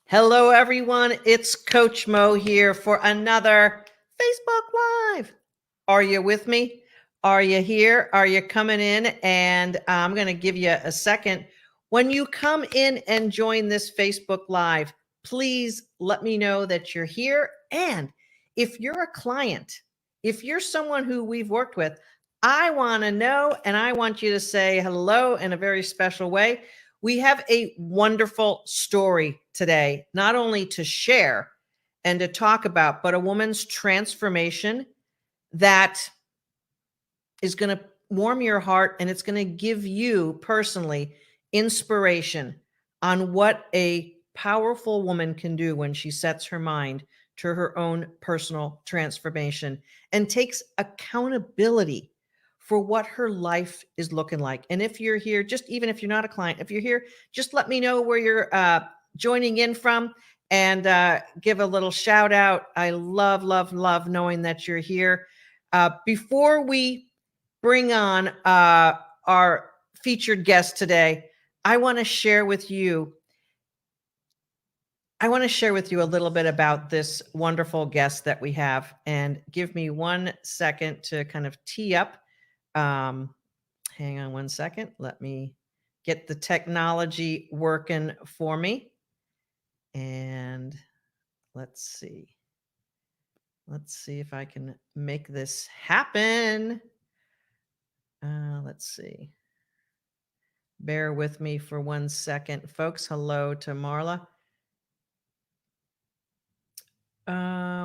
Hello, everyone. It's Coach Mo here for another Facebook Live. Are you with me? Are you here? Are you coming in? And I'm going to give you a second. When you come in and join this Facebook Live, please let me know that you're here. And if you're a client, if you're someone who we've worked with, I want to know, and I want you to say hello in a very special way. We have a wonderful story today, not only to share and to talk about, but a woman's transformation that is going to warm your heart, and it's going to give you personally inspiration on what a powerful woman can do when she sets her mind to her own personal transformation and takes accountability for what her life is looking like. And if you're here, just even if you're not a client, if you're here, just let me know where you're joining in from, and give a little shout out. I love, love, love knowing that you're here. Before we bring on our featured guest today, I want to share with you a little bit about this wonderful guest that we have, and give me 1 second to kind of tee up. Hang on 1 second. Let me get the technology working for me. And let's see. Let's see if I can make this happen. Let's see. Bear with me for 1 second, folks. Hello to Marla. I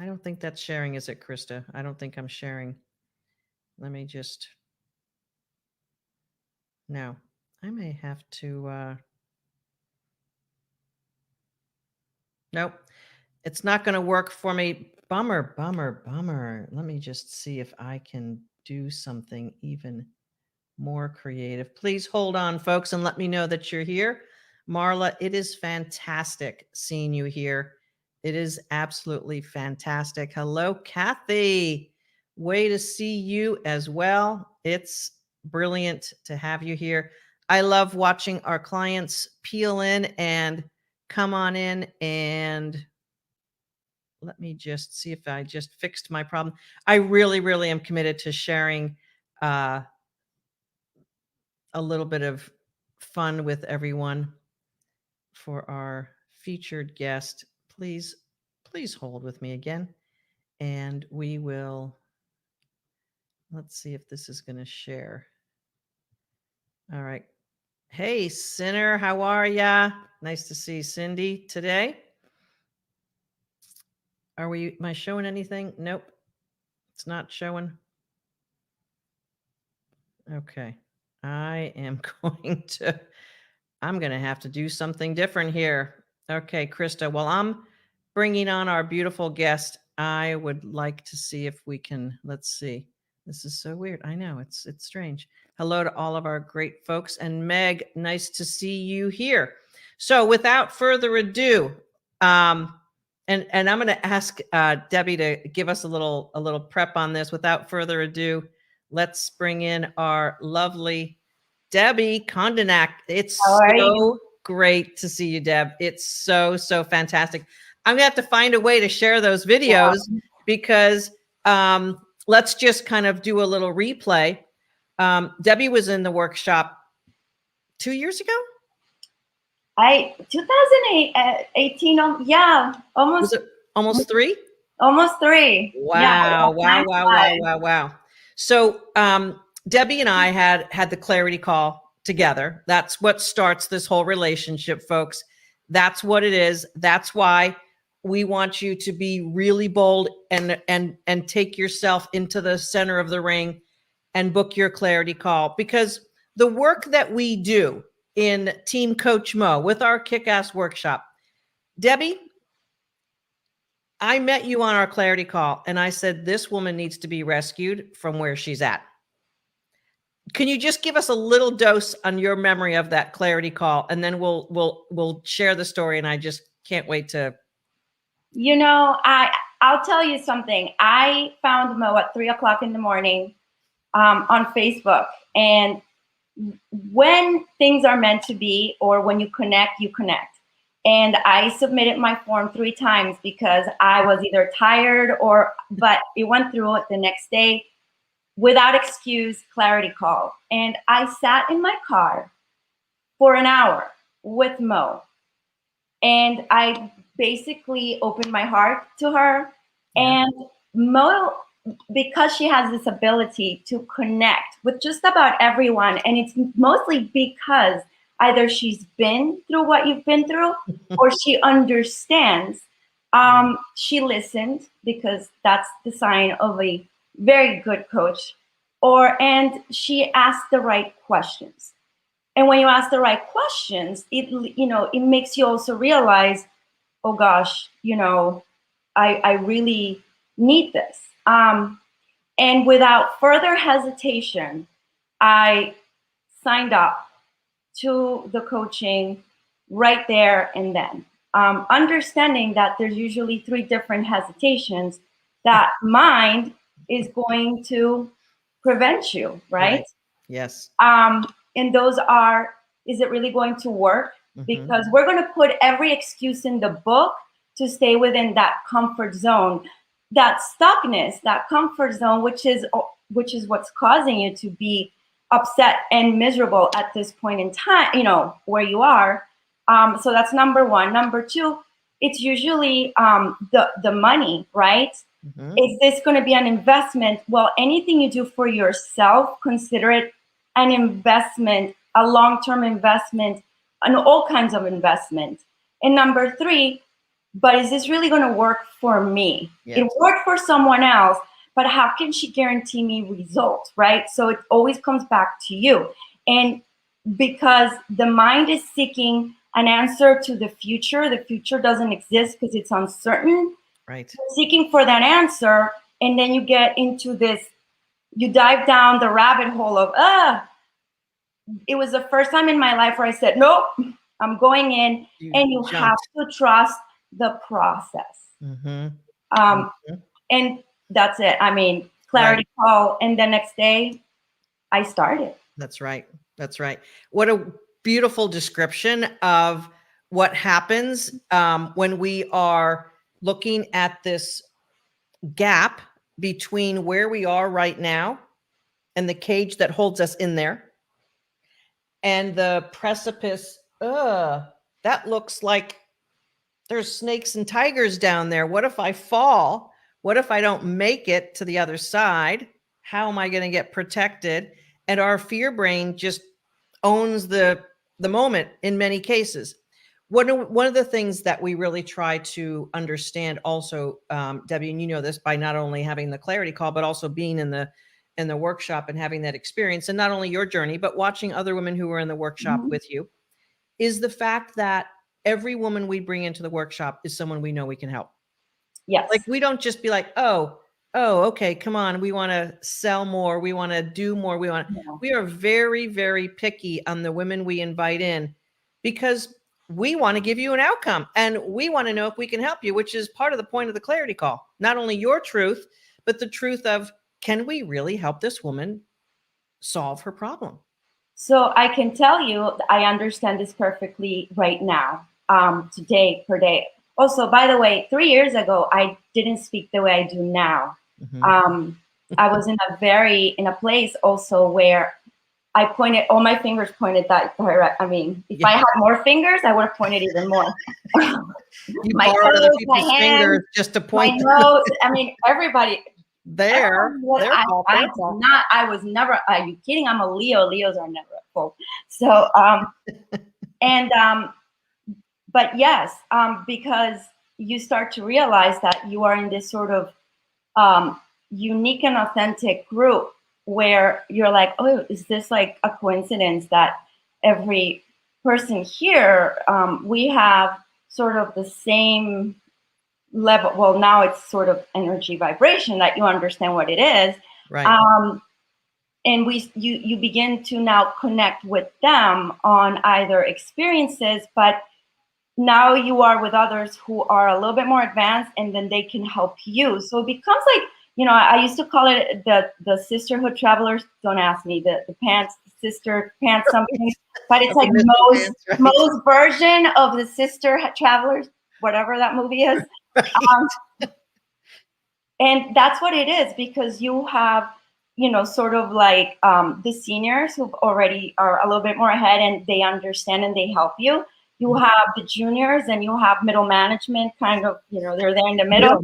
don't think that's sharing, is it, Krista? I don't think I'm sharing. Let me just. No, I may have to. Nope, it's not going to work for me. Bummer, bummer, bummer. Let me just see if I can do something even more creative. Please hold on, folks, and let me know that you're here. Marla, it is fantastic seeing you here. It is absolutely fantastic. Hello, Kathy. Way to see you as well. It's brilliant to have you here. I love watching our clients peel in and come on in, and let me just see if I just fixed my problem. I really, really am committed to sharing a little bit of fun with everyone for our featured guest. Please hold with me again, and we will, let's see if this is going to share. All right. Hey, Sinner, how are ya? Nice to see Cindy today. Am I showing anything? Nope, it's not showing. Okay. I'm going to have to do something different here. Okay, Krista, well, I'm bringing on our beautiful guest. I would like to see if we can, let's see. This is so weird. I know, it's strange. Hello to all of our great folks. And Meg, nice to see you here. So without further ado, and I'm going to ask Debbie to give us a little prep on this. Without further ado, let's bring in our lovely Debbie Codinach. It's so great to see you, Deb. It's so fantastic. I'm gonna have to find a way to share those videos, because let's just kind of do a little replay. Debbie was in the workshop 2 years ago. 2018. Yeah, almost. Was it almost 3? Almost 3. Wow! Yeah, wow! So Debbie and I had the clarity call together. That's what starts this whole relationship, folks. That's what it is. That's why we want you to be really bold and take yourself into the center of the ring and book your clarity call, because the work that we do in Team Coach Mo with our kick-ass workshop, Debbie, I met you on our clarity call and I said, this woman needs to be rescued from where she's at. Can you just give us a little dose on your memory of that clarity call, and then we'll share the story, and I just can't wait to. You know, I'll tell you something. I found Mo at 3 o'clock in the morning on Facebook, and when things are meant to be, or when you connect, you connect. And I submitted my form 3 times because I was either tired but it went through it the next day without excuse, clarity call. And I sat in my car for an hour with Mo. And I basically opened my heart to her. Yeah. And Mo, because she has this ability to connect with just about everyone, and it's mostly because either she's been through what you've been through or she understands. She listened, because that's the sign of a very good coach, and she asked the right questions. And when you ask the right questions, it makes you also realize, oh gosh, I really need this. And without further hesitation, I signed up to the coaching right there and then, understanding that there's usually 3 different hesitations that mind is going to prevent you, right? Yes. And those are, is it really going to work? Because we're going to put every excuse in the book to stay within that comfort zone, that stuckness, that comfort zone, which is what's causing you to be upset and miserable at this point in time, where you are. So that's number 1. Number 2, it's usually the money, right? Is this going to be an investment? Well, anything you do for yourself, consider it an investment, a long-term investment, and all kinds of investment. And number 3, but is this really going to work for me? Yes. It worked for someone else, but how can she guarantee me results, right? So it always comes back to you. And because the mind is seeking an answer to the future doesn't exist because it's uncertain. Right. You're seeking for that answer, and then you get into this, you dive down the rabbit hole of, it was the first time in my life where I said, nope, I'm going in, and you have to trust the process. And that's it. I mean, clarity call, and the next day I started. That's right. That's right. What a beautiful description of what happens when we are looking at this gap between where we are right now and the cage that holds us in there and the precipice. That looks like there's snakes and tigers down there. What if I fall? What if I don't make it to the other side? How am I going to get protected? And our fear brain just owns the moment in many cases. One of the things that we really try to understand also, Debbie, and you know this by not only having the clarity call, but also being in the workshop and having that experience, and not only your journey, but watching other women who were in the workshop with you, is the fact that every woman we bring into the workshop is someone we know we can help. Yes. Like, we don't just be like, oh, okay, come on, we want to sell more, we want to do more, we are very, very picky on the women we invite in, because we want to give you an outcome and we want to know if we can help you, which is part of the point of the clarity call. Not only your truth, but the truth of, can we really help this woman solve her problem? So I can tell you, I understand this perfectly right now, today, per day. Also, by the way, 3 years ago, I didn't speak the way I do now. I was in a place also where I pointed, all my fingers pointed that direction. I mean, if I had more fingers, I would have pointed even more. You borrowed other people's fingers just to point. My nose. I mean, everybody. I was never, are you kidding? I'm a Leo. Leos are never at fault. So, but yes, because you start to realize that you are in this sort of unique and authentic group where you're like, oh, is this like a coincidence that every person here, we have sort of the same level? Well, now it's sort of energy vibration that you understand what it is. Right. And you begin to now connect with them on either experiences, but now you are with others who are a little bit more advanced, and then they can help you. So it becomes like, I used to call it the sisterhood travelers. Don't ask me, the pants sister pants something, but it's Oh, like Mr. Moe's Pants, right? Moe's version of the Sister Travelers, whatever that movie is. Right. And that's what it is, because you have, sort of like the seniors who already are a little bit more ahead and they understand and they help you. You have the juniors and you have middle management, kind of, they're there in the middle,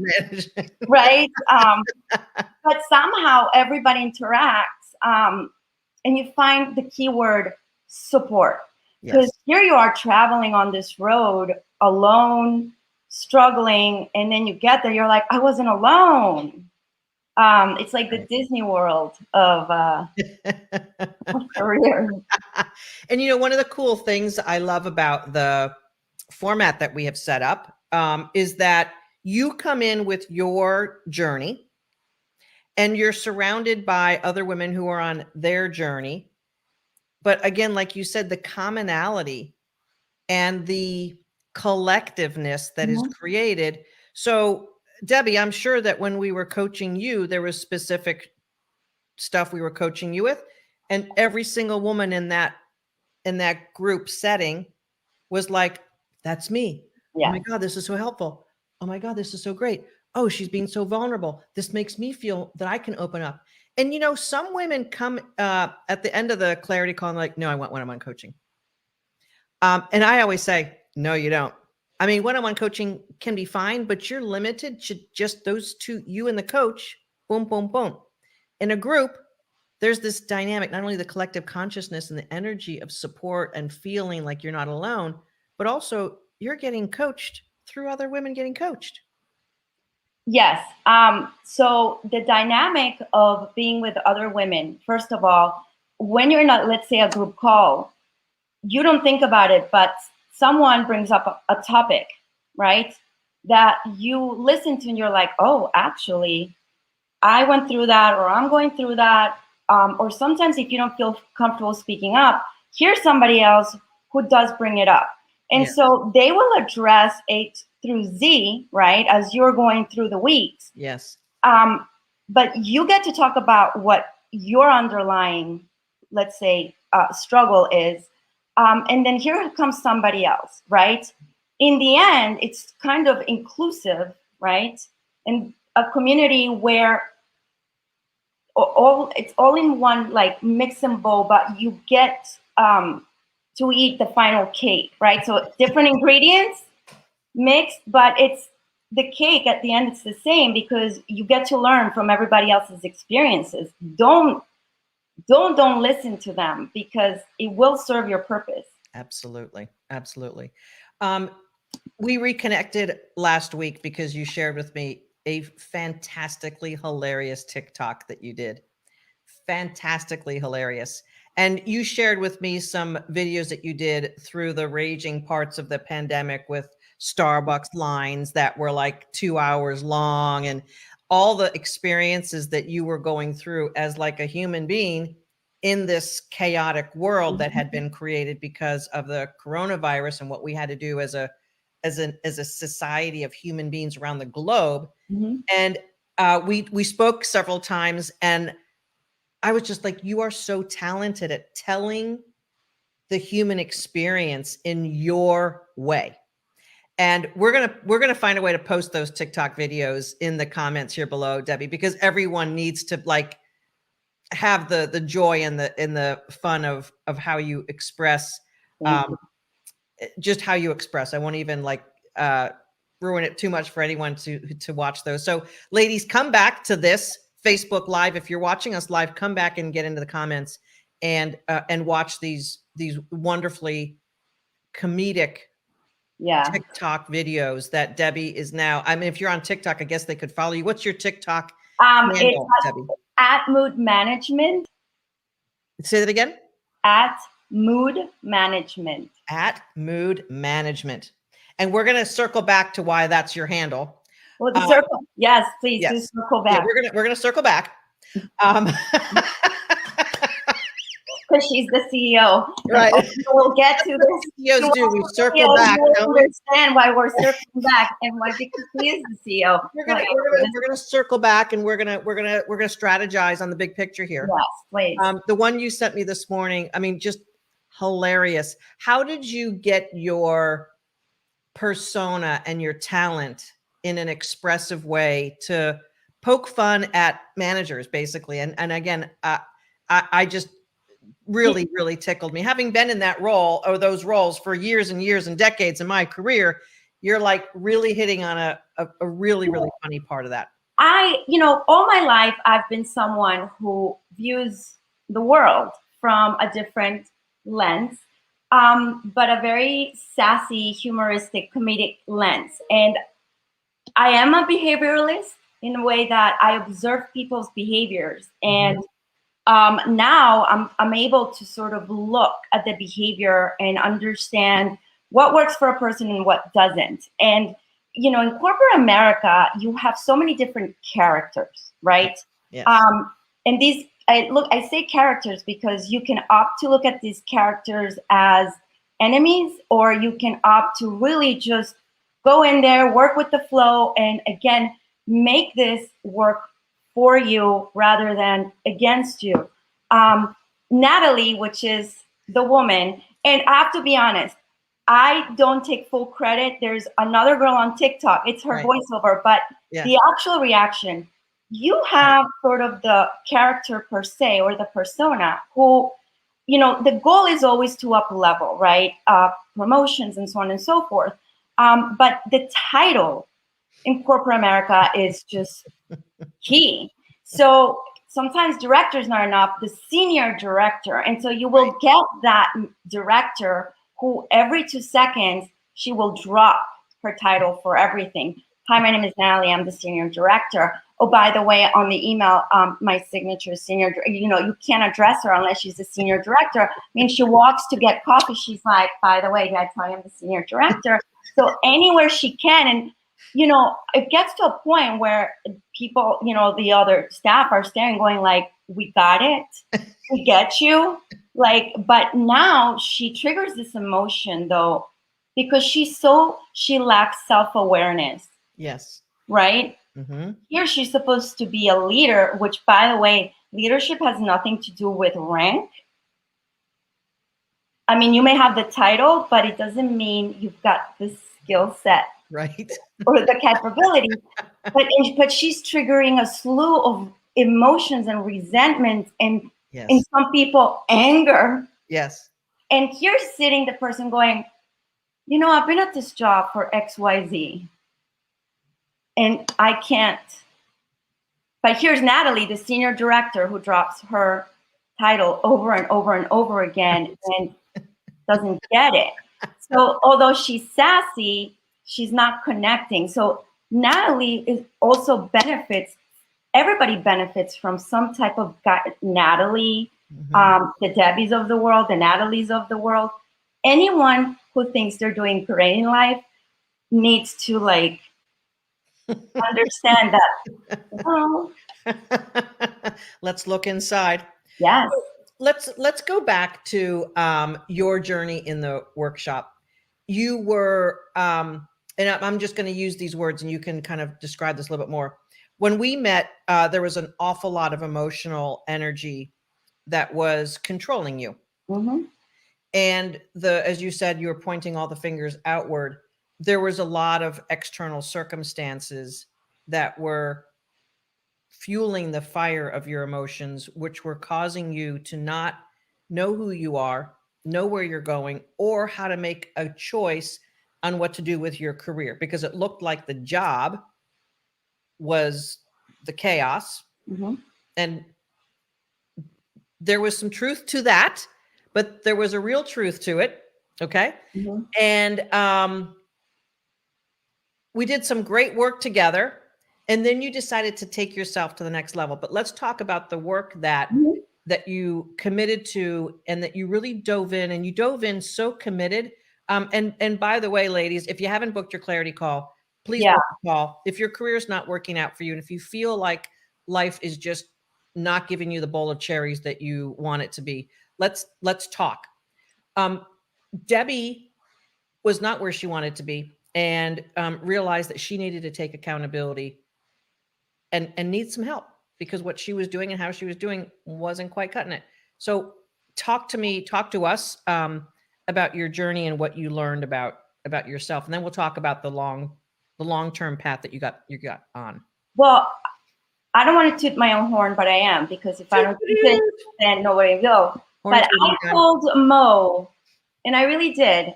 right? But somehow everybody interacts, and you find the keyword support. Because Yes. here you are traveling on this road alone, struggling, and then you get there, you're like, I wasn't alone. It's like the Disney World of career. And one of the cool things I love about the format that we have set up is that you come in with your journey and you're surrounded by other women who are on their journey. But again, like you said, the commonality and the collectiveness that is created. So, Debbie, I'm sure that when we were coaching you, there was specific stuff we were coaching you with, and every single woman in that group setting was like, that's me. Yeah. Oh my God, this is so helpful. Oh my God, this is so great. Oh, she's being so vulnerable. This makes me feel that I can open up. And some women come at the end of the clarity call and like, no, I want one-on-one coaching. And I always say, no, you don't. I mean, one-on-one coaching can be fine, but you're limited to just those two, you and the coach, boom, boom, boom. In a group, there's this dynamic, not only the collective consciousness and the energy of support and feeling like you're not alone, but also you're getting coached through other women getting coached. Yes. So the dynamic of being with other women, first of all, when you're not, let's say, a group call, you don't think about it, but someone brings up a topic, right, that you listen to and you're like, oh, actually, I went through that, or I'm going through that. Or sometimes if you don't feel comfortable speaking up, here's somebody else who does bring it up. And so they will address A through Z, right, as you're going through the weeks. Yes. But you get to talk about what your underlying, let's say, struggle is. And then here comes somebody else, right? In the end, it's kind of inclusive, right? And a community where it's all in one, like, mix and bowl, but you get to eat the final cake, right? So different ingredients mixed, but it's the cake at the end, it's the same, because you get to learn from everybody else's experiences. Don't listen to them, because it will serve your purpose. Absolutely. Absolutely. We reconnected last week because you shared with me a fantastically hilarious TikTok that you did. Fantastically hilarious. And you shared with me some videos that you did through the raging parts of the pandemic with Starbucks lines that were like 2 hours long, and all the experiences that you were going through as like a human being in this chaotic world that had been created because of the coronavirus and what we had to do as a society of human beings around the globe. And we spoke several times, and I was just like, you are so talented at telling the human experience in your way. And we're gonna find a way to post those TikTok videos in the comments here below, Debbie, because everyone needs to like have the joy and the fun of how you express, just how you express. I won't even like ruin it too much for anyone to watch those. So ladies, come back to this Facebook Live. If you're watching us live, come back and get into the comments and watch these wonderfully comedic TikTok videos that Debbie is now. I mean, if you're on TikTok, I guess they could follow you. What's your TikTok handle, Debbie? At Mood Management. Say that again. At Mood Management. At Mood Management. And we're going to circle back to why that's your handle. Well, the circle. Yes, please do circle back. Yeah, we're gonna circle back. Because that she's the CEO. Right. We'll get to this. CEOs do. We circle back. We'll Don't we? understand why we're circling back and why, because he is the CEO. We're gonna circle back, and we're gonna strategize on the big picture here. Yes, please. The one you sent me this morning, I mean, just hilarious. How did you get your persona and your talent in an expressive way to poke fun at managers, basically? And again, I just really tickled me. Having been in that role or those roles for years and years and decades in my career, you're like really hitting on a really funny part of that. All my life, I've been someone who views the world from a different lens, but a very sassy, humoristic, comedic lens. And I am a behavioralist in a way that I observe people's behaviors. And now I'm able to sort of look at the behavior and understand what works for a person and what doesn't. And in corporate America, you have so many different characters, right? Yes. And I say characters because you can opt to look at these characters as enemies, or you can opt to really just go in there, work with the flow, and again, make this work for you rather than against you. Natalie, which is the woman, and I have to be honest, I don't take full credit. There's another girl on TikTok. It's her voiceover, but the actual reaction, you have sort of the character per se, or the persona who, the goal is always to up level, right? Promotions and so on and so forth. But the title in corporate America is just key. So sometimes director is not enough, the senior director. And so you will get that director who every 2 seconds, she will drop her title for everything. Hi, my name is Natalie. I'm the senior director. Oh, by the way, on the email, my signature is senior. You can't address her unless she's the senior director. I mean, she walks to get coffee. She's like, by the way, did I tell you I'm the senior director? So anywhere she can. And, it gets to a point where people, the other staff are staring, going like, we got it. We get you. But now she triggers this emotion though, because she lacks self-awareness. Yes. Right? Mm-hmm. Here she's supposed to be a leader, which, by the way, leadership has nothing to do with rank. I mean, you may have the title, but it doesn't mean you've got the skill set. Right. Or the capability. But she's triggering a slew of emotions and resentment and in some people, anger. Yes. And here's sitting the person going, I've been at this job for XYZ. And I can't. But here's Natalie, the senior director, who drops her title over and over and over again and doesn't get it. So although she's sassy, she's not connecting. So Natalie everybody benefits from some type of Natalie, the Debbies of the world, the Natalies of the world. Anyone who thinks they're doing great in life needs to understand that. Oh. Let's look inside. Yes. Let's go back to your journey in the workshop. You were, and I'm just going to use these words, and you can kind of describe this a little bit more. When we met, there was an awful lot of emotional energy that was controlling you. Mm-hmm. And as you said, you were pointing all the fingers outward. There was a lot of external circumstances that were fueling the fire of your emotions, which were causing you to not know who you are, know where you're going, or how to make a choice on what to do with your career, because it looked like the job was the chaos. Mm-hmm. And there was some truth to that, but there was a real truth to it. Okay. Mm-hmm. And we did some great work together. And then you decided to take yourself to the next level. But let's talk about the work that you committed to, and that you really dove in, and you dove in so committed. And by the way, ladies, if you haven't booked your clarity call, please book a call. If your career is not working out for you, and if you feel like life is just not giving you the bowl of cherries that you want it to be, let's talk. Debbie was not where she wanted to be, and realized that she needed to take accountability and need some help, because what she was doing and how she was doing wasn't quite cutting it. So talk to us about your journey and what you learned about yourself, and then we'll talk about the long-term path that you got on. Well, I don't want to toot my own horn, but I am, because if I don't toot it, then nobody will go. But I told Mo, and I really did,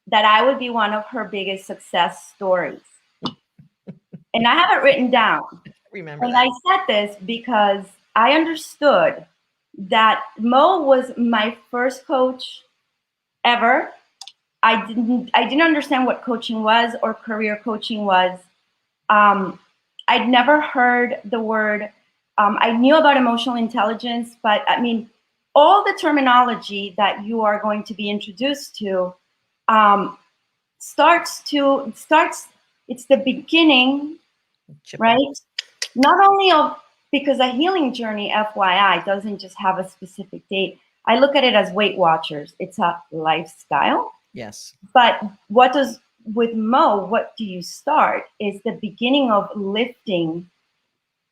that I would be one of her biggest success stories. And I have it written down. Remember and that. I said this because I understood that Mo was my first coach ever. I didn't understand what coaching was or career coaching was. I'd never heard the word. I knew about emotional intelligence, but I mean, all the terminology that you are going to be introduced to it's the beginning, right? Not only of, because a healing journey, FYI, doesn't just have a specific date. I look at it as Weight Watchers. It's a lifestyle. Yes. But with Mo, what do you start is the beginning of lifting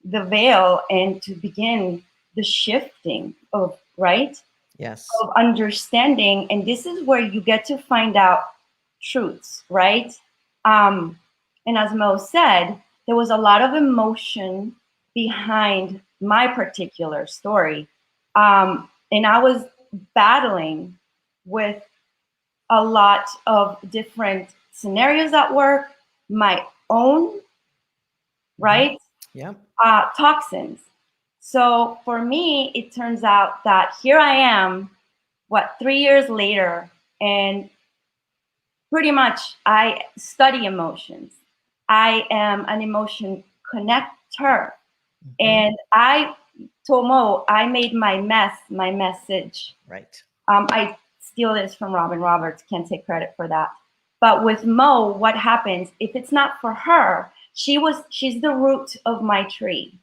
the veil and to begin the shifting of, right? Yes. Of understanding. And this is where you get to find out truths, right? And as Mo said, there was a lot of emotion behind my particular story. And I was battling with a lot of different scenarios at work, my own, right? Yeah. Toxins. So for me, it turns out that here I am, 3 years later, and pretty much I study emotions. I am an emotion connector. And I told Mo, I made my message. Right. I steal this from Robin Roberts, can't take credit for that. But with Mo, what happens, if it's not for her, she's the root of my tree,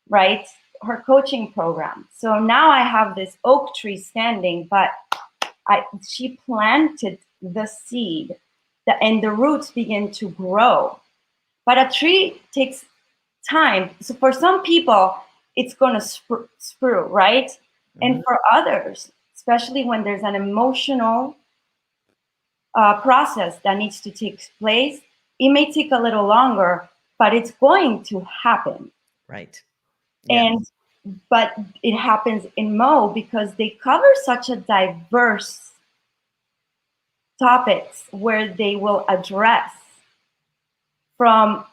right? Her coaching program. So now I have this oak tree standing, but she planted the seed, and the roots begin to grow. But a tree takes time. So for some people, it's going to sprue, right? And for others, especially when there's an emotional process that needs to take place, it may take a little longer, but it's going to happen. Right. Yeah. But it happens in Mo because they cover such a diverse topics where they will address from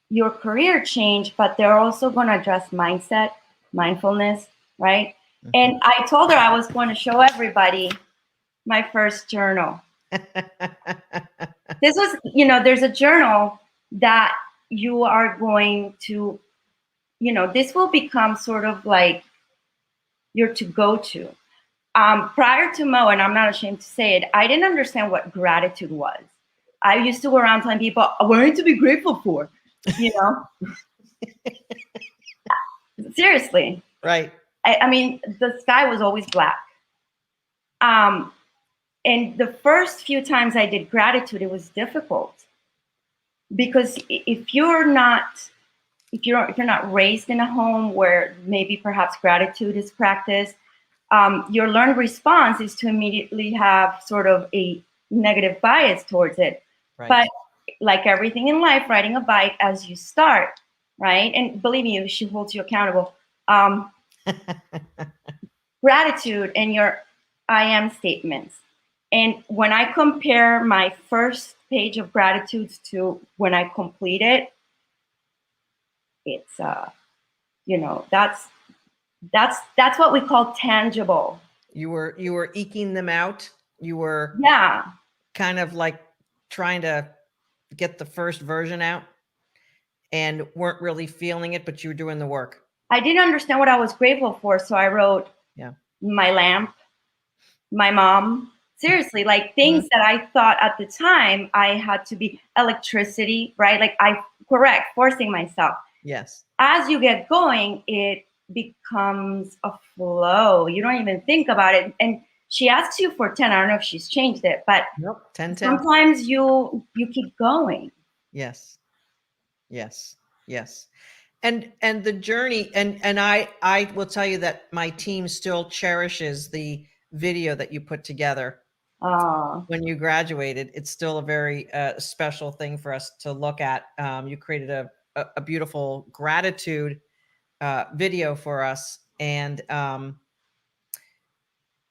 your career change, but they're also going to address mindset, mindfulness, right? And I told her I was going to show everybody my first journal. This was, there's a journal that you are going to, this will become sort of like your to-go-to. Prior to Mo, and I'm not ashamed to say it, I didn't understand what gratitude was. I used to go around telling people, what are you to be grateful for? Seriously. Right. I mean, the sky was always black. And the first few times I did gratitude, it was difficult. Because if you're not raised in a home where maybe perhaps gratitude is practiced, your learned response is to immediately have sort of a negative bias towards it. Right. But like everything in life, riding a bike, as you start, right? And believe me, she holds you accountable. Gratitude and your I am statements. And when I compare my first page of gratitudes to when I complete it, it's that's what we call tangible. You were eking them out. You were kind of like trying to get the first version out and weren't really feeling it, but you were doing the work. I didn't understand what I was grateful for, so I wrote my lamp, my mom. Seriously, like things that I thought at the time I had to be, electricity, right? Like forcing myself. Yes. As you get going, it becomes a flow. You don't even think about it. And she asks you for 10. I don't know if she's changed it, but Nope. 10. sometimes you keep going. Yes. Yes. Yes. And the journey, and I will tell you that my team still cherishes the video that you put together when you graduated. It's still a very special thing for us to look at. You created a beautiful gratitude video for us, and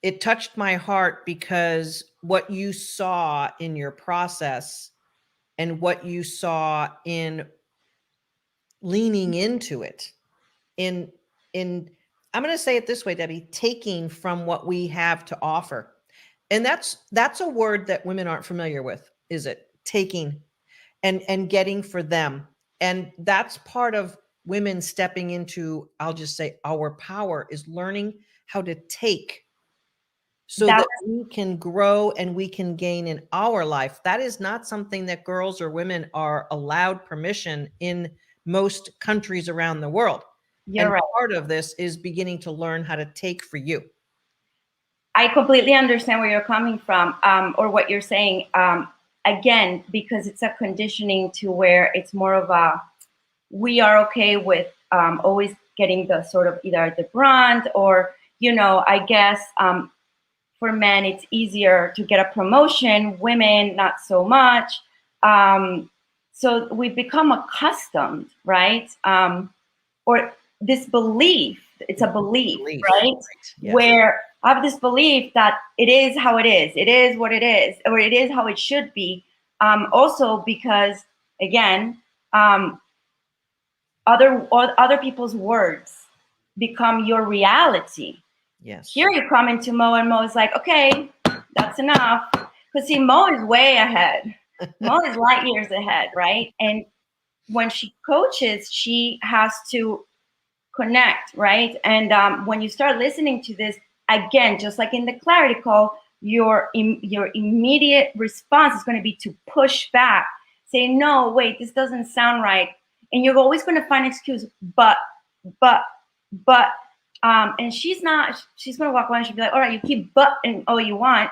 it touched my heart because what you saw in your process and what you saw in leaning into it, in I'm going to say it this way, Debbie, taking from what we have to offer. And that's a word that women aren't familiar with, is it? Taking and getting for them. And that's part of women stepping into, I'll just say, our power, is learning how to take so That that we can grow and we can gain in our life. That is not something that girls or women are allowed permission in most countries around the world. You're And right. part of this is beginning to learn how to take for you. I completely understand where you're coming from, or what you're saying. Again, because it's a conditioning to where it's more of a, we are okay with always getting the sort of either the brunt, or, I guess for men, it's easier to get a promotion, women, not so much. So we become accustomed, right? Or this belief, it's a belief, right? Yes. Where I have this belief that it is how it is what it is, or it is how it should be. Also because, again, other people's words become your reality. Yes. Here you come into Mo, and Mo is like, okay, that's enough. Because see, Mo is way ahead. Mo is light years ahead, right? And when she coaches, she has to connect, right? And when you start listening to this, again, just like in the clarity call, your immediate response is going to be to push back, say, no, wait, this doesn't sound right. And you're always going to find an excuse, but, and she's going to walk away and she'll be like, all right, you keep butting all you want.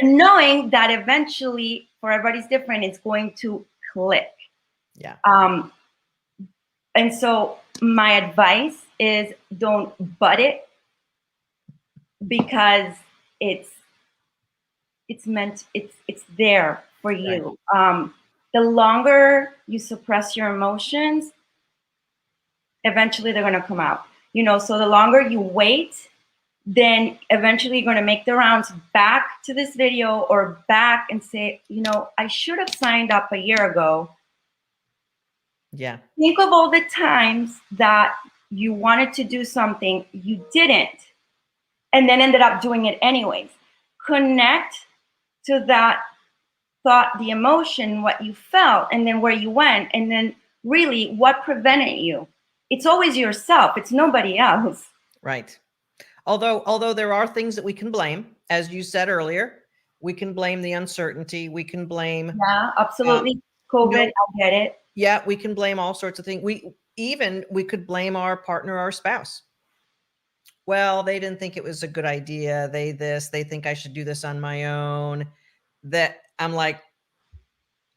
Knowing that eventually, for everybody's different, it's going to click. Yeah. And so my advice is, don't butt it, because it's there for you. Right. The longer you suppress your emotions, eventually they're going to come out. So the longer you wait, then eventually you're going to make the rounds back to this video or back and say, I should have signed up a year ago. Yeah. Think of all the times that you wanted to do something, you didn't, and then ended up doing it anyways. Connect to that thought, the emotion, what you felt, and then where you went, and then really what prevented you. It's always yourself. It's nobody else. Right. Although there are things that we can blame, as you said earlier, we can blame the uncertainty. We can blame. Yeah, absolutely. COVID, I get it. Yeah, we can blame all sorts of things. We could blame our partner, our spouse. Well, they didn't think it was a good idea. They think I should do this on my own. That I'm like,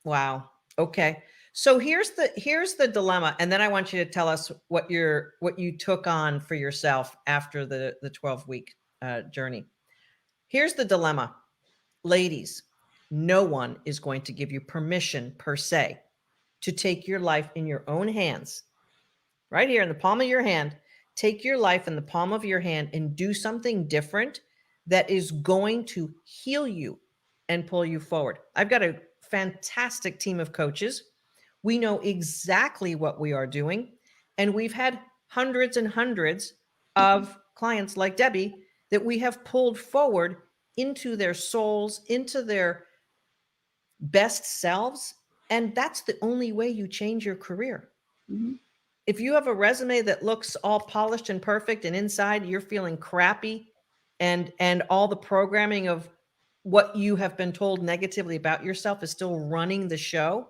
wow. Okay. So here's the dilemma. And then I want you to tell us what you took on for yourself after the 12-week journey. Here's the dilemma. Ladies, no one is going to give you permission per se to take your life in your own hands. Right here in the palm of your hand, take your life in the palm of your hand and do something different that is going to heal you and pull you forward. I've got a fantastic team of coaches. We know exactly what we are doing. And we've had hundreds and hundreds of clients like Debbie that we have pulled forward into their souls, into their best selves. And that's the only way you change your career. Mm-hmm. If you have a resume that looks all polished and perfect, and inside you're feeling crappy, and all the programming of what you have been told negatively about yourself is still running the show,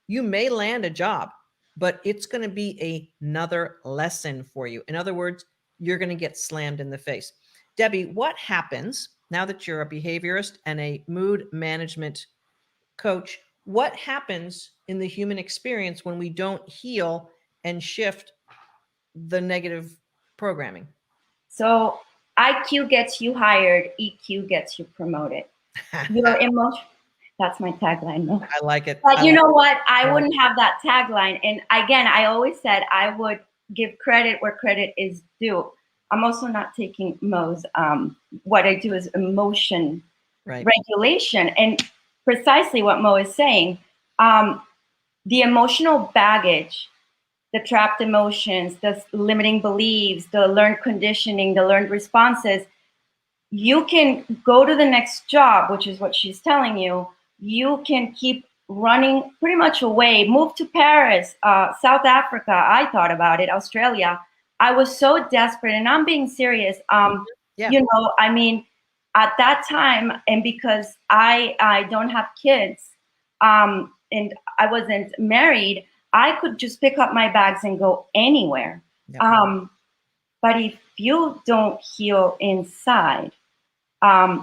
you may land a job, but it's going to be another lesson for you. In other words, you're going to get slammed in the face. Debbie, what happens now that you're a behaviorist and a mood management coach? What happens in the human experience when we don't heal and shift the negative programming? So IQ gets you hired, EQ gets you promoted. Your emotion. That's my tagline. No. I like it. But you know what? I wouldn't have that tagline. And again, I always said I would give credit where credit is due. I'm also not taking Mo's. What I do is emotion regulation. And precisely what Mo is saying, the emotional baggage, the trapped emotions, the limiting beliefs, the learned conditioning, the learned responses, you can go to the next job, which is what she's telling you. You can keep running pretty much away, move to Paris, South Africa. I thought about it, Australia. I was so desperate, and I'm being serious. You know, I mean, at that time, and because I don't have kids, and I wasn't married, I could just pick up my bags and go anywhere. But if you don't heal inside,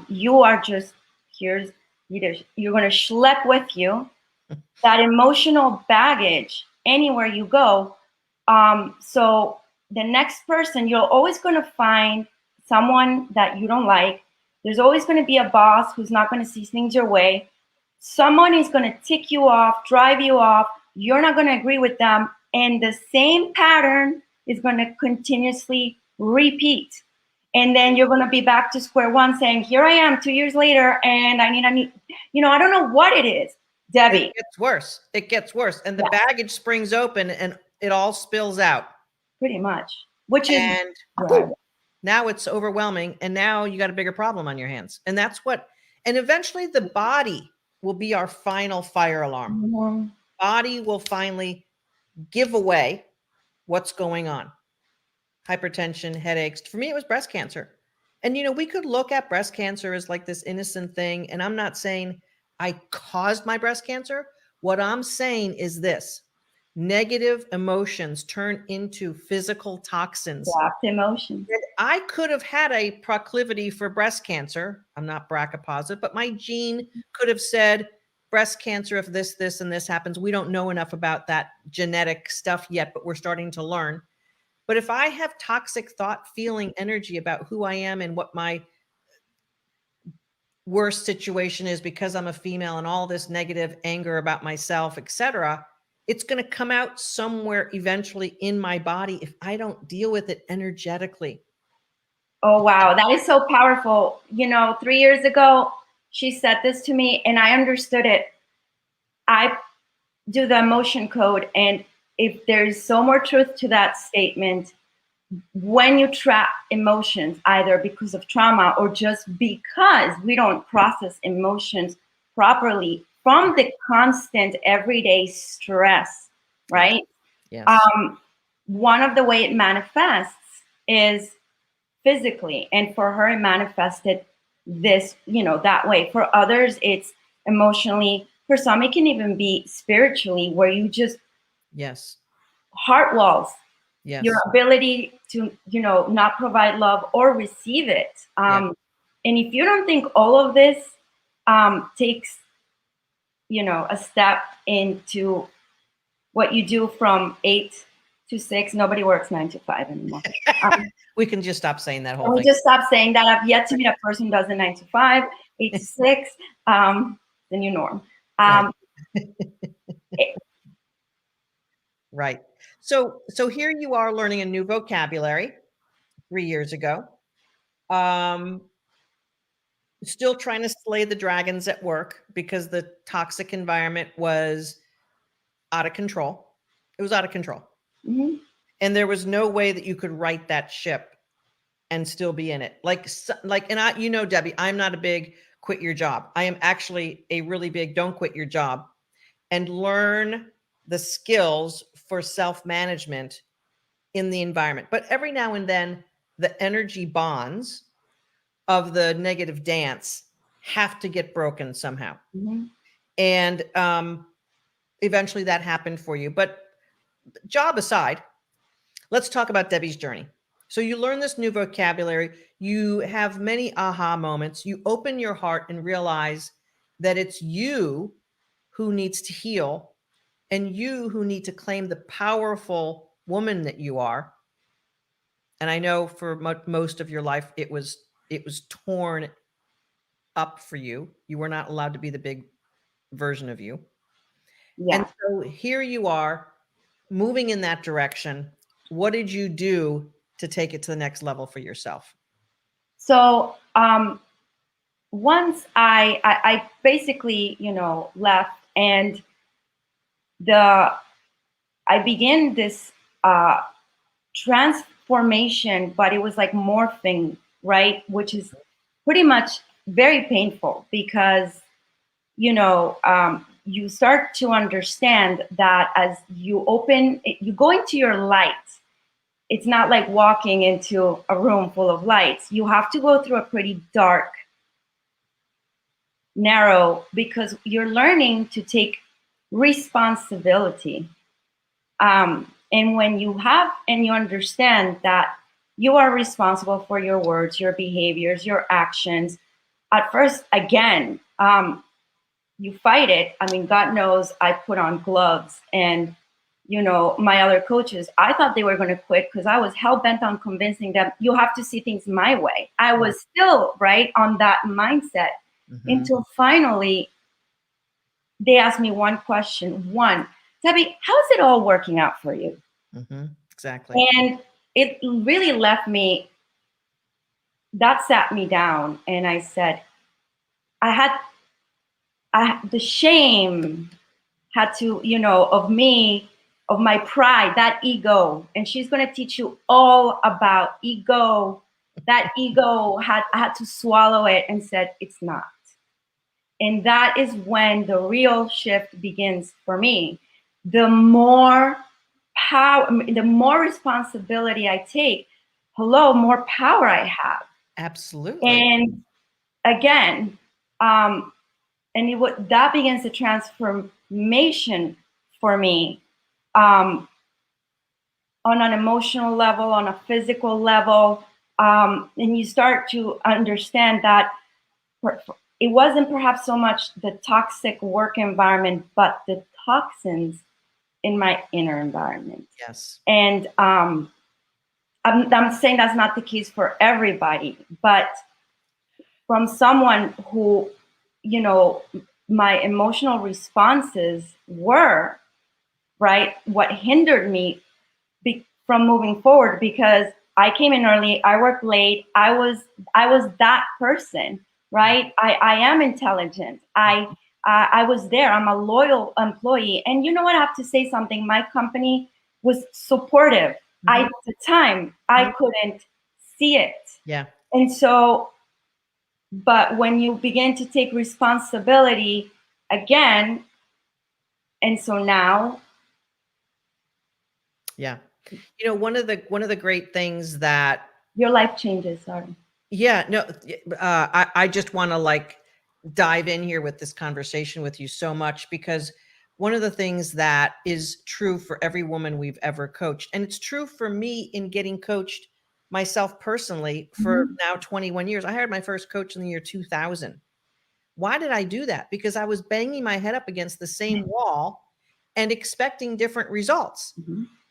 you are just, you're going to schlep with you that emotional baggage anywhere you go. So the next person, you're always going to find someone that you don't like. There's always going to be a boss who's not going to see things your way. Someone is going to tick you off, drive you off. You're not going to agree with them. And the same pattern is going to continuously repeat. And then you're going to be back to square one saying, here I am 2 years later, and I need, you know, I don't know what it is, Debbie. It gets worse. It gets worse. And the baggage springs open and it all spills out. Pretty much. Which is, now it's overwhelming. And now you got a bigger problem on your hands. And that's what, and eventually the body will be our final fire alarm. Body will finally give away what's going on. Hypertension, headaches. For me, it was breast cancer. And, you know, we could look at breast cancer as like this innocent thing. And I'm not saying I caused my breast cancer. What I'm saying is this: negative emotions turn into physical toxins. Emotions. I could have had a proclivity for breast cancer. I'm not BRCA positive, but my gene could have said breast cancer if this, this, and this happens. We don't know enough about that genetic stuff yet, but we're starting to learn. But if I have toxic thought, feeling, energy about who I am and what my worst situation is because I'm a female and all this negative anger about myself, etc., it's going to come out somewhere eventually in my body if I don't deal with it energetically. Oh, wow. That is so powerful. You know, 3 years ago, she said this to me and I understood it. I do the emotion code, and if there's so more truth to that statement, when you trap emotions, either because of trauma or just because we don't process emotions properly from the constant everyday stress, right? Yes. One of the way it manifests is physically, and for her, it manifested this, you know, that way. For others, it's emotionally. For some, it can even be spiritually, where you just heart walls. Your ability to, you know, not provide love or receive it. And if you don't think all of this takes, you know, a step into what you do from 8 to 6, nobody works 9 to 5 anymore. We can just stop saying that whole thing. Just stop saying that. I've yet to meet a person who does a 9 to 5, 8 to 6, the new norm. Right. So here you are learning a new vocabulary 3 years ago. Still trying to slay the dragons at work because the toxic environment was out of control. It was out of control. Mm-hmm. And there was no way that you could right that ship and still be in it. And I, you know, Debbie, I'm not a big quit your job. I am actually a really big don't quit your job and learn the skills for self-management in the environment. But every now and then the energy bonds of the negative dance have to get broken somehow. Mm-hmm. And eventually that happened for you. But job aside, let's talk about Debbie's journey. So you learn this new vocabulary, you have many aha moments, you open your heart and realize that it's you who needs to heal and you who need to claim the powerful woman that you are. And I know for most of your life, it was torn up for you. You were not allowed to be the big version of you. Yeah. And so here you are moving in that direction. What did you do to take it to the next level for yourself? So once I basically, left, and I began this transformation, but it was like morphing, right? Which is pretty much very painful because, you start to understand that as you go into your light. It's not like walking into a room full of lights. You have to go through a pretty dark, narrow, because you're learning to take responsibility. And when you understand that you are responsible for your words, your behaviors, your actions, at first, again, you fight it. I mean, God knows I put on gloves, and my other coaches, I thought they were going to quit because I was hell bent on convincing them you have to see things my way. I was still right on that mindset until finally they asked me one question. Debbie, how's it all working out for you? Exactly. And it really that sat me down, and I said, the shame had to, of my pride, that ego. And she's going to teach you all about ego. That ego I had to swallow it and said, it's not. And that is when the real shift begins for me. The more power, the more responsibility I take, more power I have. Absolutely. And again, that begins the transformation for me, on an emotional level, on a physical level, and you start to understand that it wasn't perhaps so much the toxic work environment, but the toxins in my inner environment. Yes. And I'm saying that's not the case for everybody, but from someone who, my emotional responses were, right, what hindered me from moving forward, because I came in early, I worked late, I was that person, right? I am intelligent. I was there. I'm a loyal employee. And you know what? I have to say something. My company was supportive. At the time, I couldn't see it. Yeah. And so, but when you begin to take responsibility again, and so now. Yeah. One of the great things that your life changes. Sorry. Yeah, no, I just want to dive in here with this conversation with you so much, because one of the things that is true for every woman we've ever coached, and it's true for me in getting coached myself personally for now 21 years. I hired my first coach in the year 2000. Why did I do that? Because I was banging my head up against the same wall and expecting different results.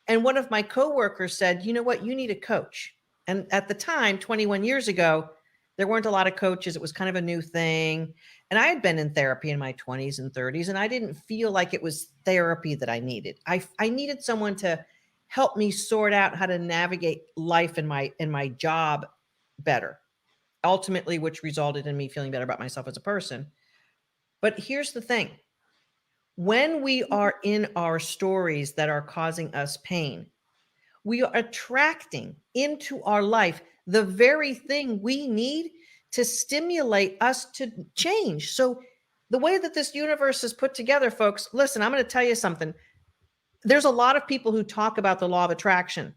And one of my coworkers said, you know what, you need a coach. And at the time, 21 years ago, there weren't a lot of coaches. It was kind of a new thing. And I had been in therapy in my 20s and 30s, and I didn't feel like it was therapy that I needed. I needed someone to help me sort out how to navigate life in my job better, ultimately, which resulted in me feeling better about myself as a person. But here's the thing. When we are in our stories that are causing us pain, we are attracting into our life the very thing we need to stimulate us to change. So the way that this universe is put together, folks, listen, I'm going to tell you something. There's a lot of people who talk about the law of attraction,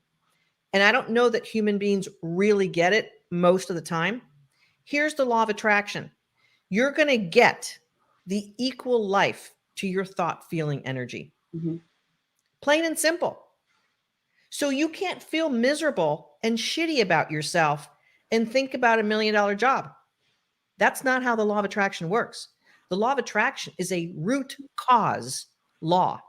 and I don't know that human beings really get it most of the time. Here's the law of attraction. You're going to get the equal life to your thought, feeling, energy. Plain and simple. So you can't feel miserable and shitty about yourself and think about $1 million job. That's not how the law of attraction works. The law of attraction is a root cause law.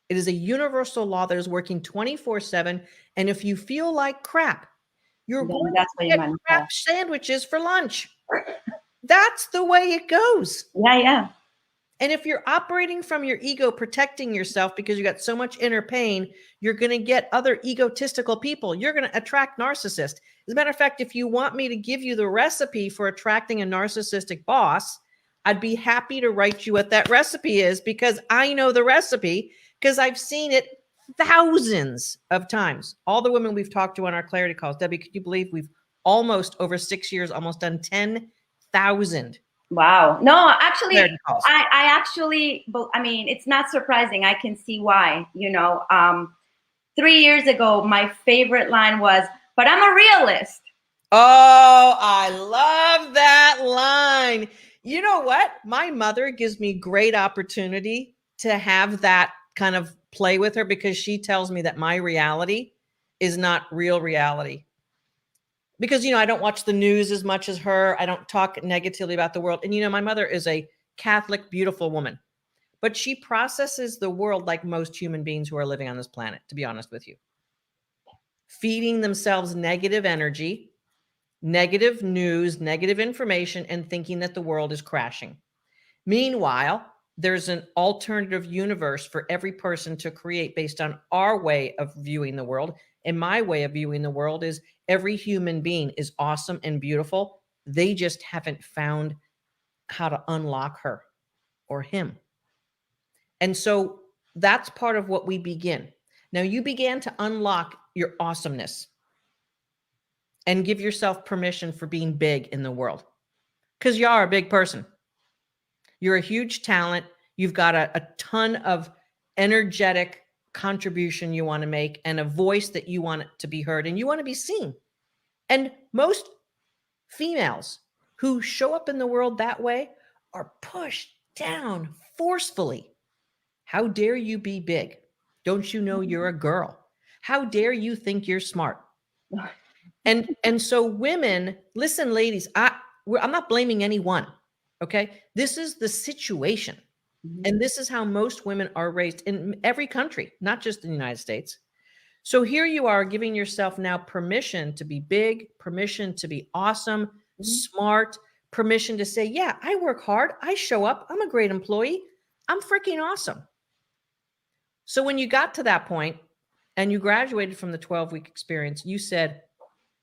It is a universal law that is working 24/7. And if you feel like crap, you're Then going that's to what you get manifest. crap sandwiches for lunch. That's the way it goes. Yeah. And if you're operating from your ego, protecting yourself because you got so much inner pain, you're going to get other egotistical people. You're going to attract narcissists. As a matter of fact, if you want me to give you the recipe for attracting a narcissistic boss, I'd be happy to write you what that recipe is, because I know the recipe, because I've seen it thousands of times. All the women we've talked to on our clarity calls, Debbie, could you believe we've almost over 6 years, almost done 10,000 Wow. No, actually, clarity calls. I actually, I mean, it's not surprising. I can see why, 3 years ago, my favorite line was, but I'm a realist. Oh, I love that line. You know what? My mother gives me great opportunity to have that kind of play with her, because she tells me that my reality is not real reality. Because, I don't watch the news as much as her. I don't talk negatively about the world. And, my mother is a Catholic, beautiful woman, but she processes the world like most human beings who are living on this planet, to be honest with you. Feeding themselves negative energy, negative news, negative information, and thinking that the world is crashing. Meanwhile, there's an alternative universe for every person to create based on our way of viewing the world. And my way of viewing the world is every human being is awesome and beautiful. They just haven't found how to unlock her or him. And so that's part of what we begin. Now, you began to unlock your awesomeness and give yourself permission for being big in the world, because you are a big person. You're a huge talent. You've got a ton of energetic contribution you want to make, and a voice that you want to be heard, and you want to be seen. And most females who show up in the world that way are pushed down forcefully. How dare you be big? Don't you know you're a girl? How dare you think you're smart? And so women, listen, ladies, I'm not blaming anyone. Okay. This is the situation. Mhm. And this is how most women are raised in every country, not just in the United States. So here you are giving yourself now permission to be big, permission to be awesome, smart, permission to say, yeah, I work hard. I show up. I'm a great employee. I'm freaking awesome. So when you got to that point and you graduated from the 12-week experience, you said,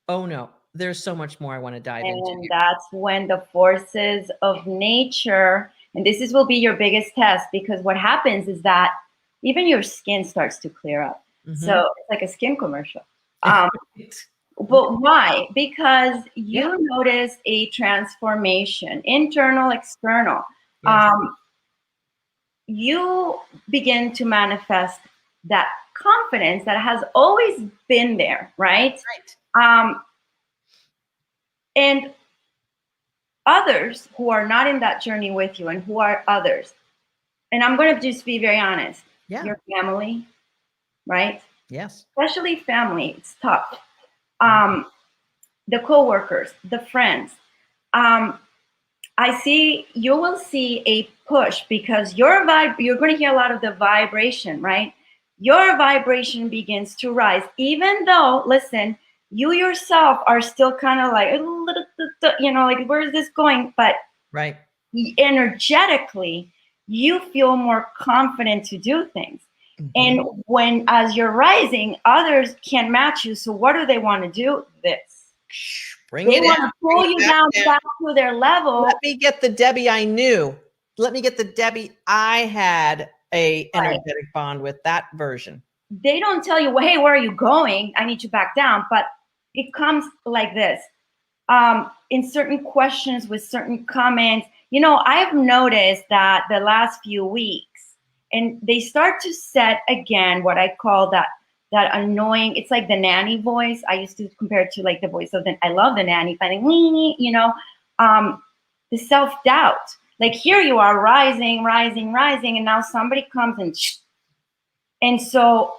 oh no, there's so much more I want to dive into. And that's when the forces of nature, and will be your biggest test, because what happens is that even your skin starts to clear up. So it's like a skin commercial. But why? Because you notice a transformation, internal, external. Yes. You begin to manifest that confidence that has always been there, right? And others who are not in that journey with you, and who are others, and I'm going to just be very honest, your family, right? Yes. Especially family, it's tough. The coworkers, the friends. You will see a push, because you're going to hear a lot of the vibration, right? Your vibration begins to rise, even though, listen, you yourself are still kind of like, like, where is this going? But energetically, you feel more confident to do things. And as you're rising, others can't match you. So what do they want to do? They want to pull you down back to their level. Let me get the Debbie I knew. Let me get the Debbie I had a energetic bond with, that version. They don't tell you, well, hey, where are you going? I need you back down. But it comes like this. In certain questions, with certain comments, I've noticed that the last few weeks, and they start to set again what I call that annoying, it's like the nanny voice. I used to compare it to like the voice of I love the nanny, the self-doubt. Like, here you are rising, and now somebody comes and so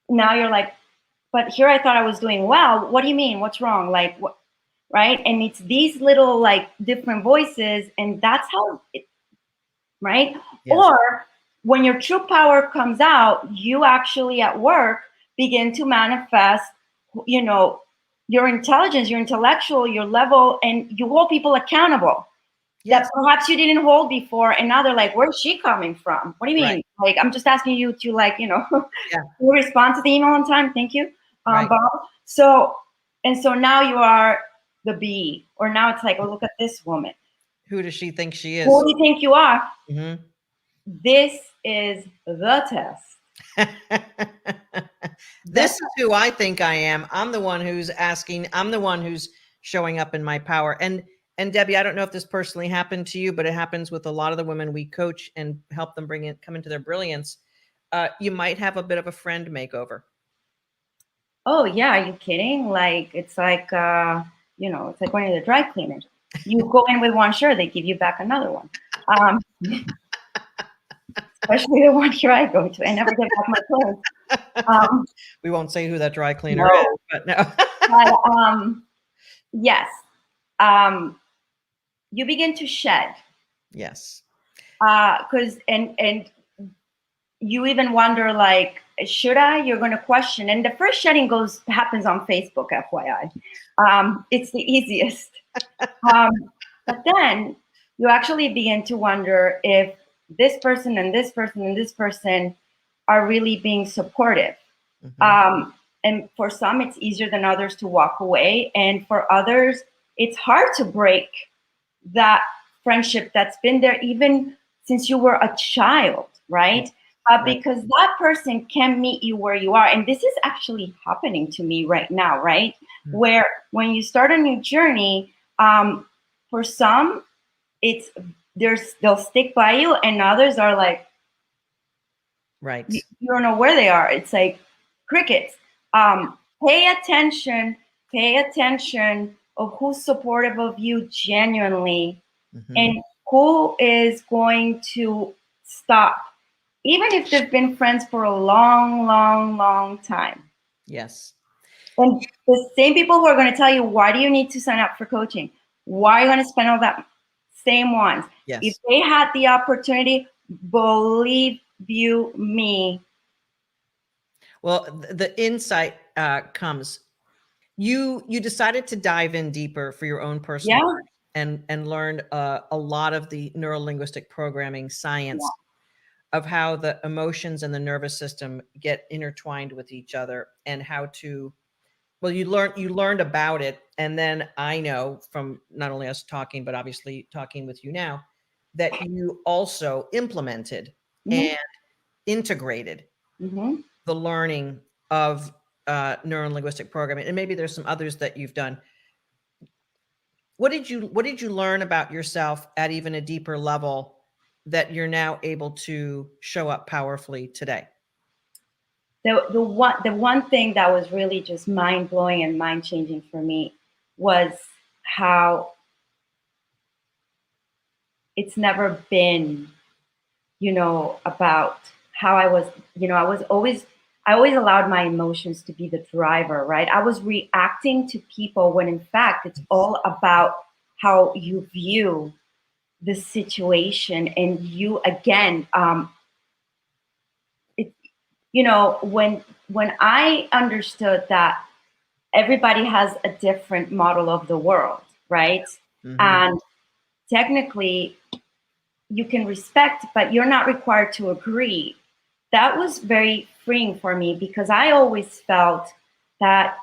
now you're like, but here I thought I was doing well. What do you mean? What's wrong? Like, what? Right? And it's these little like different voices, and that's how it, right? Yes. Or when your true power comes out, you actually at work begin to manifest, you know, your intelligence, your intellectual, your level, and you hold people accountable Yes. that perhaps you didn't hold before. And now they're like, where's she coming from? What do you mean? Right. Like, I'm just asking you to like, you know, Yeah. respond to the email on time. Thank you, Right. Bob. So, and so now you are the bee, or now it's like, oh, look at this woman. Who does she think she is? Who do you think you are? Mm-hmm. This is the test. This is who I think I am. I'm the one who's asking. I'm the one who's showing up in my power. And Debbie, I don't know if this personally happened to you, but it happens with a lot of the women we coach and help them come into their brilliance. You might have a bit of a friend makeover. Oh yeah, are you kidding? Like it's like you know, it's like going to the dry cleaners. You go in with one shirt, they give you back another one. Especially the one here I go to. I never get back my clothes. We won't say who that dry cleaner No. is, but no. But yes, you begin to shed. Yes. Because and you even wonder like, should I? You're going to question. And the first shedding happens on Facebook, FYI. It's the easiest. But then you actually begin to wonder if this person and this person and this person are really being supportive. Mm-hmm. And for some, it's easier than others to walk away. And for others, it's hard to break that friendship that's been there even since you were a child, right? Because that person can meet you where you are. And this is actually happening to me right now, right? Mm-hmm. Where when you start a new journey, for some, they'll stick by you, and others are like, right. You don't know where they are. It's like crickets. Pay attention of who's supportive of you genuinely, mm-hmm. and who is going to stop, even if they've been friends for a long, long, long time. Yes. And the same people who are going to tell you, why do you need to sign up for coaching? Why are you going to spend all that? Same ones. Yes. If they had the opportunity, believe you me. Well, the insight comes. You decided to dive in deeper for your own personal life and learned a lot of the neurolinguistic programming science of how the emotions and the nervous system get intertwined with each other, and how to, well, you learned about it. And then I know from not only us talking, but obviously talking with you now, that you also implemented and integrated the learning of neurolinguistic programming. And maybe there's some others that you've done. What did you learn about yourself at even a deeper level that you're now able to show up powerfully today? The one thing that was really just mind blowing and mind changing for me was how it's never been, about how I was, I always allowed my emotions to be the driver, right? I was reacting to people when in fact it's all about how you view the situation. And you, again, when I understood that everybody has a different model of the world, right? Mm-hmm. And technically you can respect, but you're not required to agree. That was very freeing for me, because I always felt that,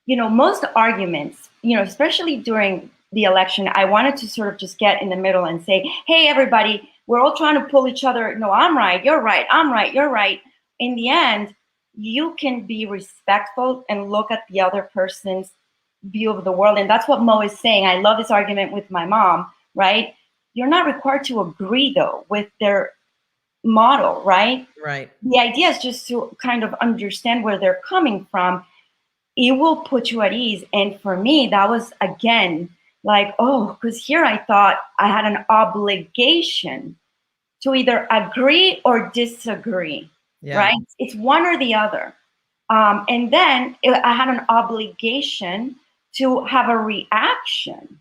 most arguments, especially during the election, I wanted to sort of just get in the middle and say, hey, everybody, we're all trying to pull each other. No, I'm right, you're right, I'm right, you're right. In the end, you can be respectful and look at the other person's view of the world. And that's what Mo is saying. I love this argument with my mom, right? You're not required to agree, though, with their model, right? Right. The idea is just to kind of understand where they're coming from. It will put you at ease. And for me, that was, again, like, oh, because here I thought I had an obligation to either agree or disagree, right? It's one or the other. And then I had an obligation to have a reaction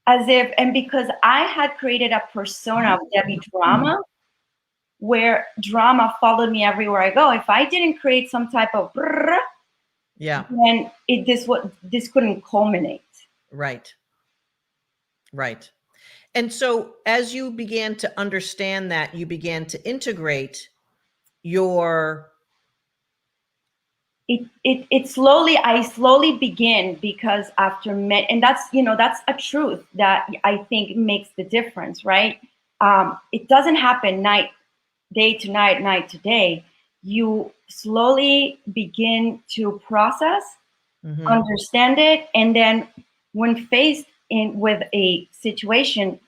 as if, and because I had created a persona of Debbie Drama, where drama followed me everywhere I go. If I didn't create some type of brrr, then this couldn't culminate. Right. Right. And so as you began to understand that, you began to integrate your it slowly, I slowly begin, because after and that's a truth that I think makes the difference, right? It doesn't happen day to night, night to day. You slowly begin to process, understand it, and then when faced with a situation,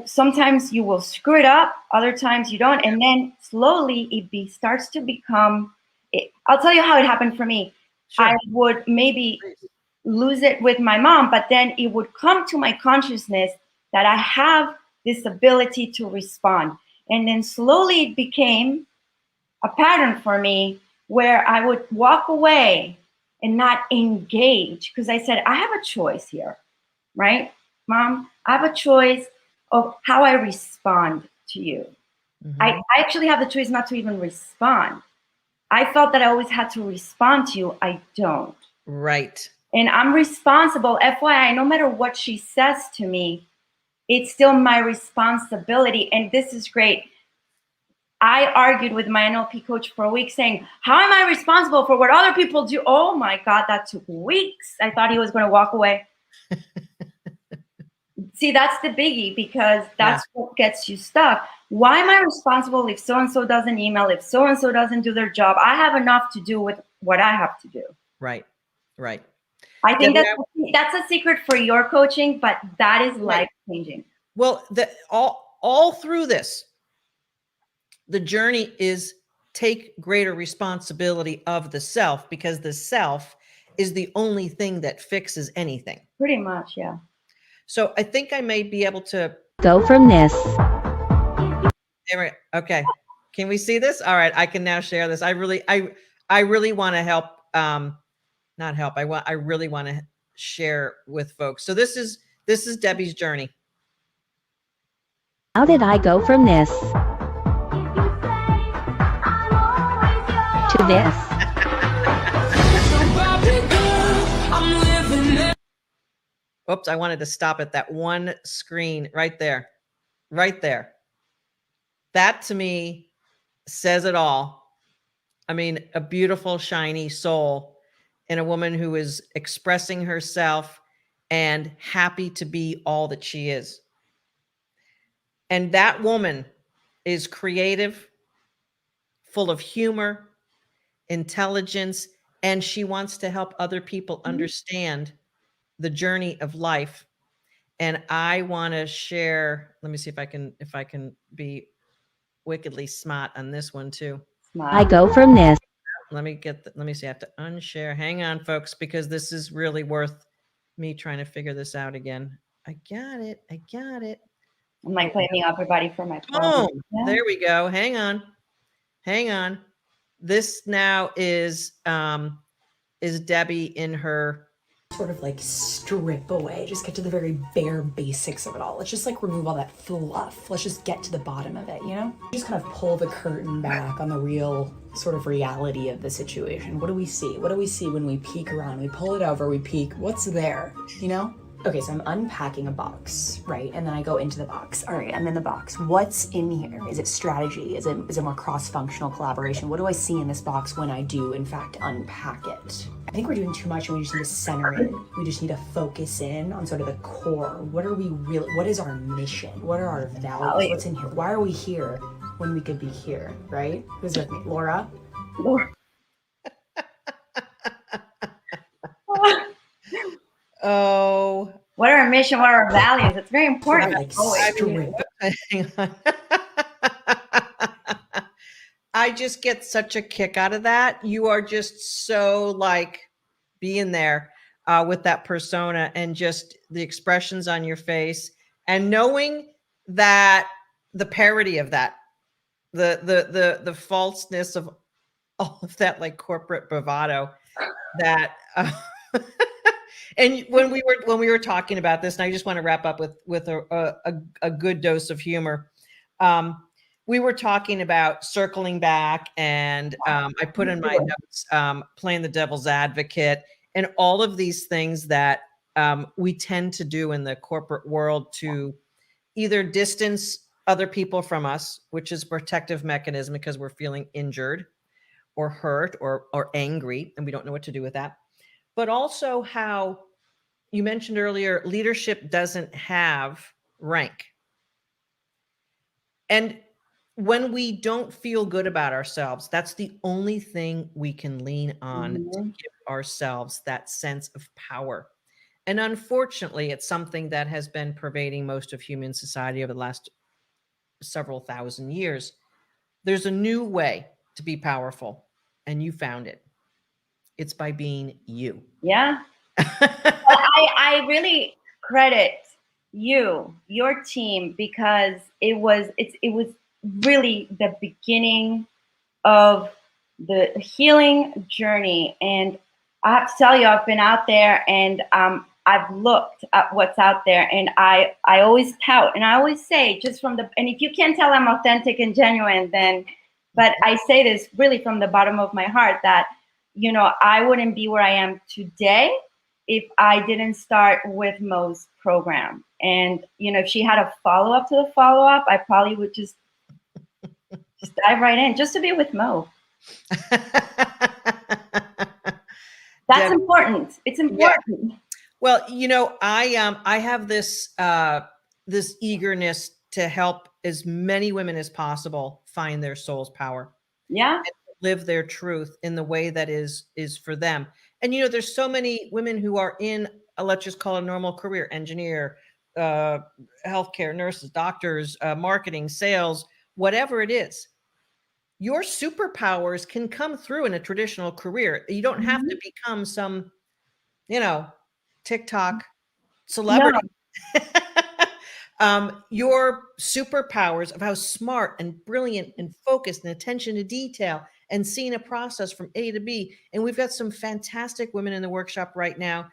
sometimes you will screw it up, other times you don't, and then slowly it starts to become. I'll tell you how it happened for me. Sure. I would maybe lose it with my mom, but then it would come to my consciousness that I have this ability to respond. And then slowly it became a pattern for me where I would walk away and not engage, because I said, I have a choice here, right? Mom, I have a choice of how I respond to you. I actually have the choice not to even respond. I felt that I always had to respond to you. I don't. Right. And I'm responsible. FYI, no matter what she says to me, it's still my responsibility. And this is great. I argued with my NLP coach for a week saying, how am I responsible for what other people do? Oh my God, that took weeks. I thought he was going to walk away. See, that's the biggie, because that's what gets you stuck. Why am I responsible if so-and-so doesn't email, if so-and-so doesn't do their job? I have enough to do with what I have to do. Right, right. I think that's a secret for your coaching, but that is life-changing. Well, all through this, the journey is take greater responsibility of the self, because the self is the only thing that fixes anything. Pretty much, yeah. So I think I may be able to go from this. Okay. Can we see this? All right. I can now share this. I really want to help, not help. I really want to share with folks. So this is Debbie's journey. How did I go from this to this? Oops, I wanted to stop at that one screen right there. Right there. That to me says it all. I mean, a beautiful, shiny soul in a woman who is expressing herself and happy to be all that she is. And that woman is creative, full of humor, intelligence, and she wants to help other people understand the journey of life. And I want to share, let me see if I can be wickedly smart on this one too. I go from this. Let me see. I have to unshare. Hang on, folks, because this is really worth me trying to figure this out again. I got it. I'm like cleaning up everybody for my phone. Oh, there we go. Hang on. This now is Debbie in her sort of like strip away, just get to the very bare basics of it all. Let's just like remove all that fluff. Let's just get to the bottom of it, you know? Just kind of pull the curtain back on the real sort of reality of the situation. What do we see? What do we see when we peek around? We pull it over, we peek, what's there, you know? Okay, so I'm unpacking a box, right? And then I go into the box. All right, I'm in the box. What's in here? Is it strategy? Is it more cross-functional collaboration? What do I see in this box when I do, in fact, unpack it? I think we're doing too much and we just need to center it. We just need to focus in on sort of the core. What is our mission? What are our values? What's in here? Why are we here when we could be here, right? Who's with me? Laura? Oh, what are our mission? What are our values? It's very important. I just get such a kick out of that. You are just so like being there with that persona and just the expressions on your face and knowing that the parody of that, the falseness of all of that like corporate bravado that and when we were talking about this, and I just want to wrap up with a good dose of humor. We were talking about circling back, and I put in my notes playing the devil's advocate and all of these things that we tend to do in the corporate world to either distance other people from us, which is a protective mechanism because we're feeling injured or hurt or angry, and we don't know what to do with that. But also how you mentioned earlier, leadership doesn't have rank. And when we don't feel good about ourselves, that's the only thing we can lean on to give ourselves that sense of power. And unfortunately, it's something that has been pervading most of human society over the last several thousand years. There's a new way to be powerful, and you found it. It's by being you. Yeah. I really credit your team, because it was really the beginning of the healing journey. And I have to tell you, I've been out there, and I've looked at what's out there, and I always tout, and I always say, just from and if you can't tell I'm authentic and genuine, then, but I say this really from the bottom of my heart, that, you know, I wouldn't be where I am today if I didn't start with Mo's program. And, you know, if she had a follow-up to the follow-up, I probably would just dive right in just to be with Mo. That's important. It's important. Yeah. Well, you know, I have this this eagerness to help as many women as possible find their soul's power. Yeah. And live their truth in the way that is for them. And, you know, there's so many women who are in, let's just call it a normal career, engineer, healthcare, nurses, doctors, marketing, sales, whatever it is. Your superpowers can come through in a traditional career. You don't have to become some, you know, TikTok celebrity. No. Your superpowers of how smart and brilliant and focused and attention to detail and seeing a process from A to B. And we've got some fantastic women in the workshop right now,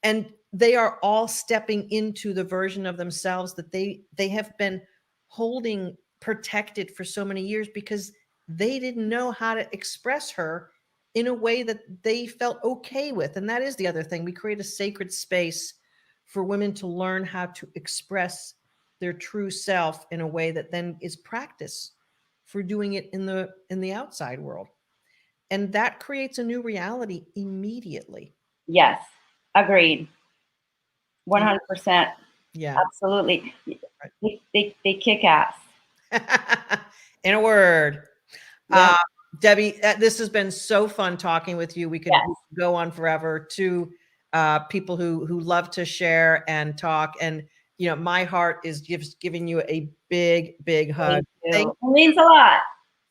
and they are all stepping into the version of themselves that they have been holding protected for so many years because they didn't know how to express her in a way that they felt okay with. And that is the other thing. We create a sacred space for women to learn how to express their true self in a way that then is practice for doing it in the outside world. And that creates a new reality immediately. Yes. Agreed. 100%. Yeah. Absolutely. They kick ass. In a word. Yeah. Debbie, this has been so fun talking with you. We could go on forever. To people who love to share and talk. And, you know, my heart is giving you a big hug. It means a lot.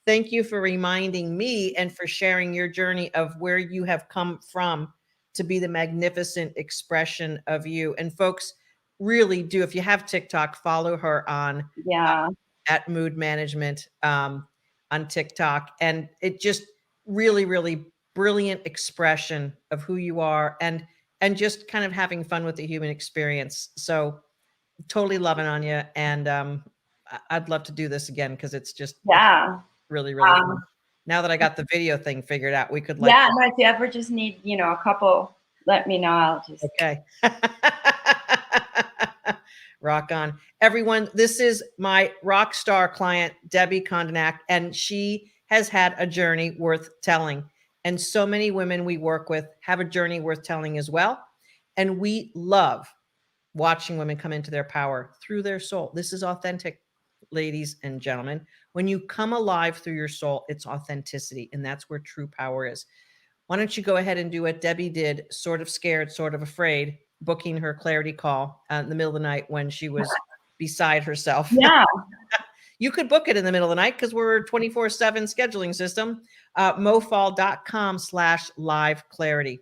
Thank you for reminding me and for sharing your journey of where you have come from to be the magnificent expression of you. And folks, really do, if you have TikTok, follow her on at Mood Management on TikTok. And it just really brilliant expression of who you are, and just kind of having fun with the human experience. So totally loving on you. And I'd love to do this again, because it's just really fun. Now that I got the video thing figured out, we could no, if you ever just need, you know, a couple, let me know. I'll just rock on. Everyone, this is my rock star client, Debbie Codinach, and she has had a journey worth telling. And so many women we work with have a journey worth telling as well. And we love watching women come into their power through their soul. This is authentic, ladies and gentlemen. When you come alive through your soul, it's authenticity. And that's where true power is. Why don't you go ahead and do what Debbie did, sort of scared, sort of afraid, booking her clarity call in the middle of the night when she was beside herself. Yeah. You could book it in the middle of the night because we're a 24/7 scheduling system. mofall.com/live clarity.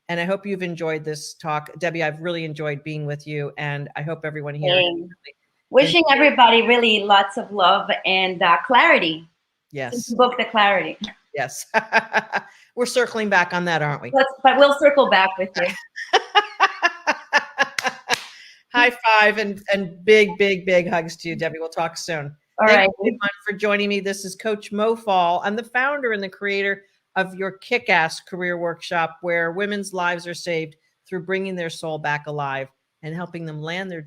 And I hope you've enjoyed this talk. Debbie, I've really enjoyed being with you. And I hope everyone here. Wishing everybody really lots of love and clarity. Yes. Book the clarity. Yes. We're circling back on that, aren't we? But we'll circle back with you. High five and big hugs to you, Debbie. We'll talk soon. All Thank right. you everyone for joining me. This is Coach Mo Fall. I'm the founder and the creator of your kick-ass career workshop, where women's lives are saved through bringing their soul back alive and helping them land their